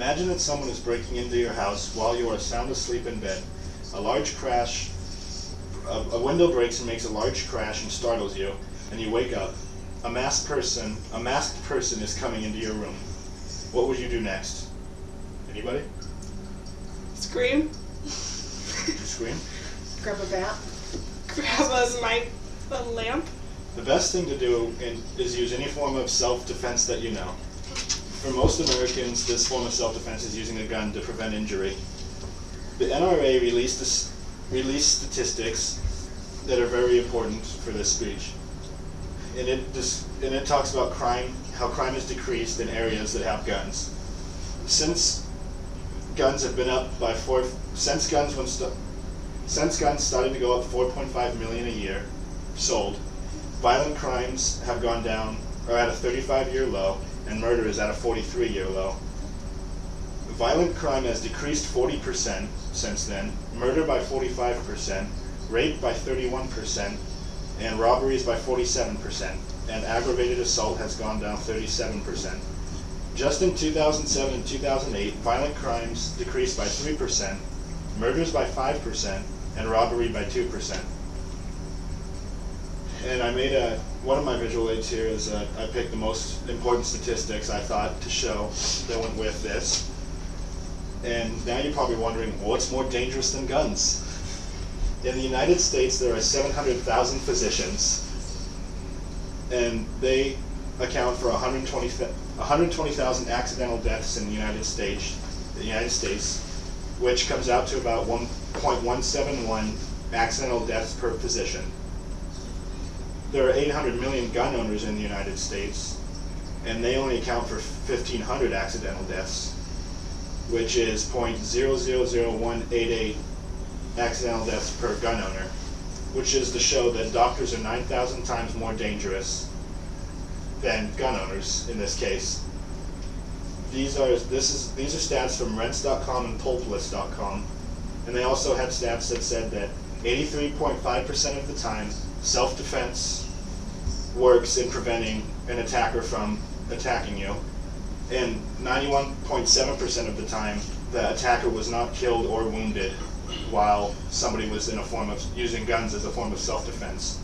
Imagine that someone is breaking into your house while you are sound asleep in bed. A large crash, a window breaks and makes a large crash and startles you, and you wake up. A masked person is coming into your room. What would you do next? Anybody? Scream. Would you scream? Grab a bat. Grab a lamp. The best thing to do is use any form of self-defense that you know. For most Americans, this form of self-defense is using a gun to prevent injury. The NRA released statistics that are very important for this speech. And it talks about crime, how crime is decreased in areas that have guns. Since guns have been up by since guns started to go up 4.5 million a year sold, violent crimes have gone down, are at a 35-year low, and murder is at a 43-year low. Violent crime has decreased 40% since then, murder by 45%, rape by 31%, and robberies by 47%, and aggravated assault has gone down 37%. Just in 2007 and 2008, violent crimes decreased by 3%, murders by 5%, and robbery by 2%. And I made one of my visual aids here is I picked the most important statistics I thought to show that went with this. And now you're probably wondering, what's more dangerous than guns? In the United States, there are 700,000 physicians, and they account for 120,000 accidental deaths in the United States, which comes out to about 1.171 accidental deaths per physician. There are 800 million gun owners in the United States, and they only account for 1,500 accidental deaths, which is 0.000188 accidental deaths per gun owner, which is to show that doctors are 9,000 times more dangerous than gun owners in this case. These are stats from rents.com and pulplist.com, and they also had stats that said that 83.5% of the time self-defense works in preventing an attacker from attacking you, and 91.7% of the time the attacker was not killed or wounded while somebody was in a form of using guns as a form of self-defense.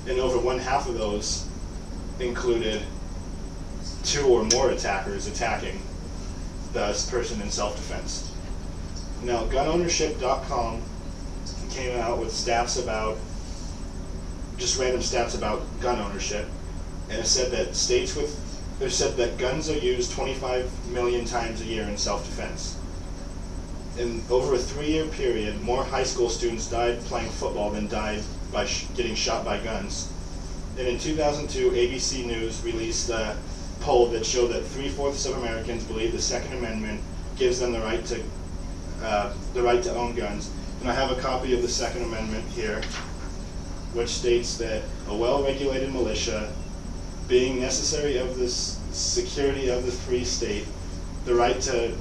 And over 1/2 of those included 2 or more attackers attacking the person in self-defense. Now, gunownership.com came out with stats about, just random stats about gun ownership, and it said that guns are used 25 million times a year in self-defense. In over a 3-year period, more high school students died playing football than died by getting shot by guns. And in 2002, ABC News released a poll that showed that 3/4 of Americans believe the Second Amendment gives them the right to own guns. And I have a copy of the Second Amendment here, which states that a well-regulated militia, being necessary of the security of the free state, the right of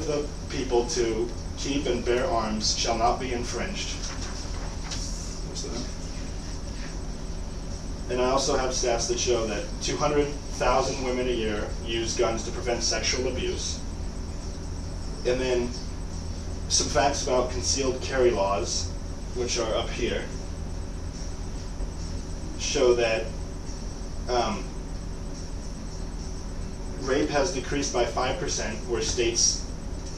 the people to keep and bear arms shall not be infringed. What's that? And I also have stats that show that 200,000 women a year use guns to prevent sexual abuse. And then some facts about concealed carry laws, which are up here, show that rape has decreased by 5% where states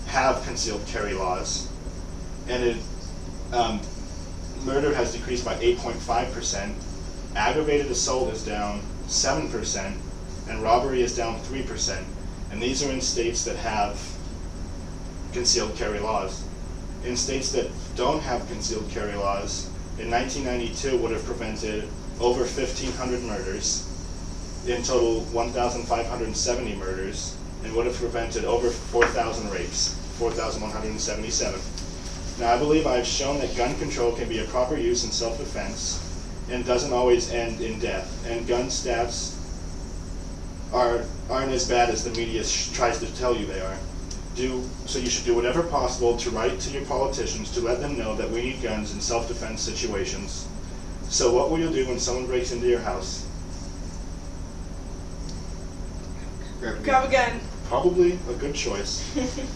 have concealed carry laws, and murder has decreased by 8.5%, aggravated assault is down 7%, and robbery is down 3%. And these are in states that have concealed carry laws. In states that don't have concealed carry laws, in 1992 would have prevented over 1,500 murders, in total 1,570 murders, and would have prevented over 4,000 rapes, 4,177. Now, I believe I've shown that gun control can be a proper use in self-defense and doesn't always end in death, and gun stats aren't as bad as the media tries to tell you they are. So you should do whatever possible to write to your politicians to let them know that we need guns in self-defense situations. So what will you do when someone breaks into your house? Grab a gun. probably a good choice.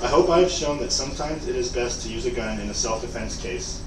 I hope I have shown that sometimes it is best to use a gun in a self-defense case.